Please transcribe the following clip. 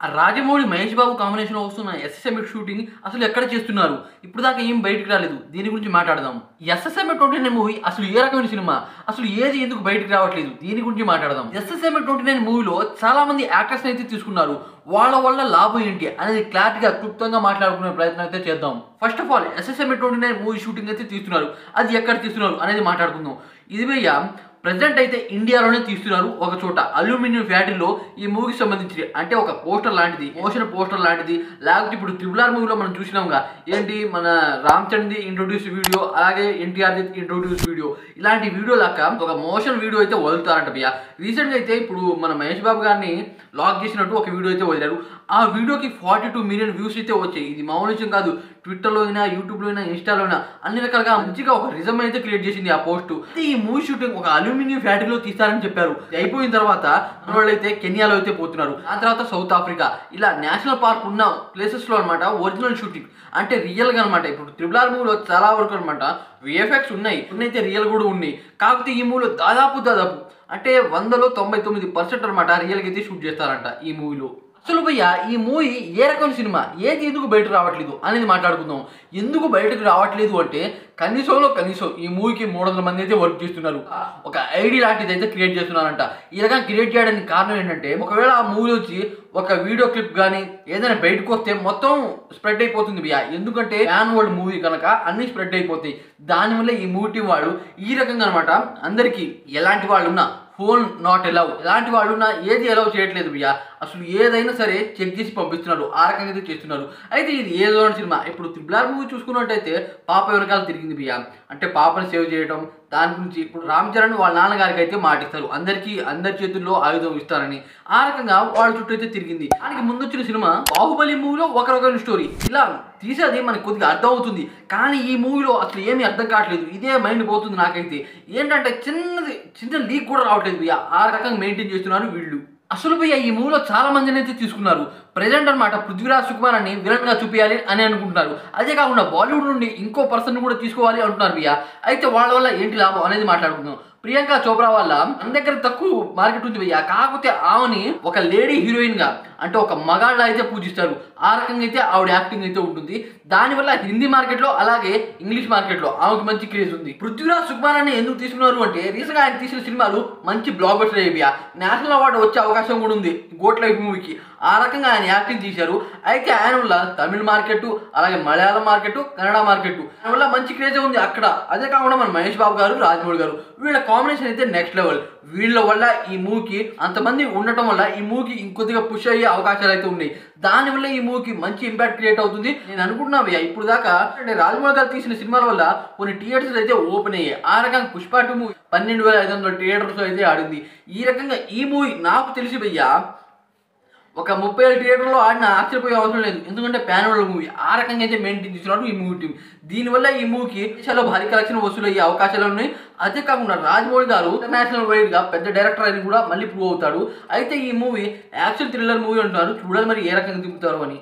ఆ రాజమౌళి మహేష్ బాబు కాంబినేషన్లో వస్తున్న ఎస్ఎస్ఎంఎట్ షూటింగ్ అసలు ఎక్కడ చేస్తున్నారు ఇప్పుడు దాకా ఏం బయటకు రాలేదు. దీని గురించి మాట్లాడదాం. ఎస్ఎస్ఎంఎట్ 29 మూవీ అసలు ఏ రకమైన సినిమా, అసలు ఏది ఎందుకు బయటకు రావట్లేదు, దీని గురించి మాట్లాడదాం. ఎస్ఎస్ఎంఎట్ 29 మూవీలో చాలా మంది యాక్టర్స్ అయితే తీసుకున్నారు. వాళ్ళ వల్ల లాభం ఏంటి అనేది క్లారిటీగా క్లుప్తంగా మాట్లాడుకునే ప్రయత్నం అయితే చేద్దాం. First of all SSMB 29 movie shooting అయితే తీస్తున్నారు. అది ఎక్కడ తీస్తున్నారు అనేది మాట్లాడుకుందాం. ఇది భయ్య ప్రెజెంట్ అయితే ఇండియాలోనే తీస్తున్నారు. ఒక చోట అల్యూమినియం ఫ్యాక్టరీలో ఈ మూవీకి సంబంధించి అంటే ఒక పోస్టర్ లాంటిది, మోషన్ పోస్టర్ లాంటిది, లేకపోతే ఇప్పుడు RRR మూవీలో మనం చూసినాంగా ఏంటి మన రామ్ చరణ్ది ఇంట్రొడ్యూస్ వీడియో, అలాగే ఎన్టీఆర్ది ఇంట్రొడ్యూస్ వీడియో, ఇలాంటి వీడియో లాగా ఒక మోషన్ వీడియో అయితే వదులుతారంట భయ్య. రీసెంట్గా అయితే ఇప్పుడు మన మహేష్ బాబు గారిని లాక్ చేసినట్టు ఒక వీడియో అయితే వదిలారు. ఆ వీడియోకి 42 మిలియన్ వ్యూస్ అయితే వచ్చాయి. ఇది మామూలు విషయం కాదు. ట్విట్టర్లో అయినా, యూట్యూబ్లో అయినా, ఇన్స్టాలో అయినా అన్ని రకాలుగా మంచిగా ఒక రిజమ్ అయితే క్రియేట్ చేసింది ఆ పోస్ట్. ఈ మూవీ షూటింగ్ ఒక అల్యూమినియం ఫ్యాక్టరీలో తీస్తారని చెప్పారు. అయిపోయిన తర్వాత మన వాళ్ళు అయితే కెన్యాలో అయితే పోతున్నారు. ఆ తర్వాత సౌత్ ఆఫ్రికా, ఇలా నేషనల్ పార్క్ ఉన్న ప్లేసెస్లో అనమాట ఒరిజినల్ షూటింగ్ అంటే రియల్గా అనమాట. ఇప్పుడు RRR మూవీలో చాలా వరకు అనమాట VFX ఉన్నాయి, అయితే రియల్ కూడా ఉన్నాయి. కాకపోతే ఈ మూవీలో దాదాపు అంటే 100లో 99% అనమాట రియల్గా అయితే షూట్ చేస్తారంట ఈ మూవీలో. అసలు భయ్య ఈ మూవీ ఏ రకమైన సినిమా, ఏది ఎందుకు బయటకు రావట్లేదు అనేది మాట్లాడుకుందాం. ఎందుకు బయటకు రావట్లేదు అంటే కనీసం ఈ మూవీకి 300 మంది అయితే వర్క్ చేస్తున్నారు. ఒక ఐడి లాంటిది అయితే క్రియేట్ చేస్తున్నారంట. ఈ రకంగా క్రియేట్ చేయడానికి కారణం ఏంటంటే ఒకవేళ ఆ మూవీ వచ్చి ఒక వీడియో క్లిప్ కానీ ఏదైనా బయటకు వస్తే మొత్తం స్ప్రెడ్ అయిపోతుంది భయ్య. ఎందుకంటే ఫ్యాన్ వరల్డ్ మూవీ కనుక అన్ని స్ప్రెడ్ అయిపోతాయి. దానివల్ల ఈ మూవీ టీం వాళ్ళు ఈ రకంగా అనమాట అందరికీ ఎలాంటి వాళ్ళు ఉన్నా ఫోన్ నాట్ అలౌ, ఎలాంటి వాళ్ళు ఉన్నా ఏది అలౌ చేయట్లేదు భయ్య. అసలు ఏదైనా సరే చెక్ చేసి పంపిస్తున్నారు. ఆ రకంగా అయితే చేస్తున్నారు. అయితే ఇది ఏదో సినిమా. ఇప్పుడు RRR మూవీ చూసుకున్నట్టయితే పాప వెనకాల తిరిగింది భయ్య. అంటే పాపని సేవ్ చేయడం, దాని గురించి ఇప్పుడు రామ్ చరణ్ వాళ్ళ నాన్నగారికి అయితే మాటిస్తారు, అందరి చేతుల్లో ఆయుధం ఇస్తారని. ఆ రకంగా వాళ్ళ చుట్టూ అయితే తిరిగింది. దానికి ముందు వచ్చిన సినిమా బాహుబలి మూవీలో ఒక రకమైన స్టోరీ, ఇలా తీసేది మనకు కొద్దిగా అర్థం అవుతుంది. కానీ ఈ మూవీలో అసలు ఏమీ అర్థం కావట్లేదు. ఇదే మైండ్ పోతుంది నాకైతే. ఏంటంటే చిన్న లీక్ కూడా రావట్లేదు భయ్య. ఆ రకంగా మెయింటైన్ చేస్తున్నారు వీళ్ళు. అసలు భయ్య ఈ మూవీలో చాలా మందిని అయితే తీసుకున్నారు. ప్రెజెంట్ అనమాట పృథ్వీరాజ్ సుకుమార్ అని విలన్ గా చూపించాలి అని అనుకుంటున్నారు. అదే కాకుండా బాలీవుడ్ నుండి ఇంకో పర్సన్ కూడా తీసుకోవాలి అంటున్నారు భయ్య. అయితే వాళ్ళ వల్ల ఏంటి లాభం అనేది మాట్లాడుకుందాం. ప్రియాంక చోప్రా వల్ల మన దగ్గర తక్కువ మార్కెట్ ఉంది భయ్య. కాకపోతే ఆమెని ఒక లేడీ హీరోయిన్ గా అంటే ఒక మగాళ్ళ అయితే పూజిస్తారు. ఆ రకంగా అయితే ఆవిడ యాక్టింగ్ అయితే ఉంటుంది. దానివల్ల హిందీ మార్కెట్లో అలాగే ఇంగ్లీష్ మార్కెట్లో ఆమెకు మంచి క్రేజ్ ఉంది. పృథ్వీరాజ్ సుకుమార్ అని ఎందుకు తీసుకున్నారు అంటే రీసెంట్ గా ఆయన తీసిన సినిమాలు మంచి బ్లాక్ బస్టర్ అయ్యాయి. నేషనల్ అవార్డు వచ్చే అవకాశం కూడా ఉంది గోట్ లైఫ్ మూవీకి. ఆ రకంగా ఆయన యాక్టింగ్ తీశారు. అయితే ఆయన వల్ల తమిళ మార్కెట్, అలాగే మలయాళం మార్కెట్, కన్నడ మార్కెట్ ఆయన వల్ల మంచి క్రేజ్ ఉంది అక్కడ. అదే కాకుండా మన మహేష్ బాబు గారు, రాజమౌళి గారు వీళ్ళ కాంబినేషన్ అయితే నెక్స్ట్ లెవెల్. వీళ్ళ వల్ల ఈ మూవీకి అంతమంది ఉండటం వల్ల ఈ మూవీకి ఇంకొద్దిగా పుష్ అయ్యే అవకాశాలు అయితే ఉన్నాయి. దానివల్ల ఈ మూవీకి మంచి ఇంపాక్ట్ క్రియేట్ అవుతుంది నేను అనుకుంటున్నా భయ్య. ఇప్పుడు దాకా అంటే రాజమౌళి గారు తీసిన సినిమాల వల్ల కొన్ని థియేటర్స్ అయితే ఓపెన్ అయ్యాయి. ఆ రకంగా పుష్ప 2 మూవీ 12,500 థియేటర్స్ అయితే ఆడింది. ఈ రకంగా ఈ మూవీ నాకు తెలిసి భయ్య ఒక 37 థియేటర్లో ఆడిన ఆశ్చర్యపోయే అవసరం లేదు. ఎందుకంటే ప్యాన్ వరల్డ్ మూవీ. ఆ రకంగా అయితే మెయింటైన్ చేస్తున్నారు ఈ మూవీ టీం. దీనివల్ల ఈ మూవీకి చాలా భారీ కలెక్షన్ వసూలు అయ్యే అవకాశాలు ఉన్నాయి. అదే కాకుండా రాజమౌళి గారు ఇంటర్నేషనల్ వైడ్ గా పెద్ద డైరెక్టర్ అని కూడా మళ్ళీ ప్రూవ్ అవుతాడు. అయితే ఈ మూవీ యాక్షన్ థ్రిల్లర్ మూవీ అంటున్నారు. చూడాలి మరి ఏ రకంగా దింపుతారు అని.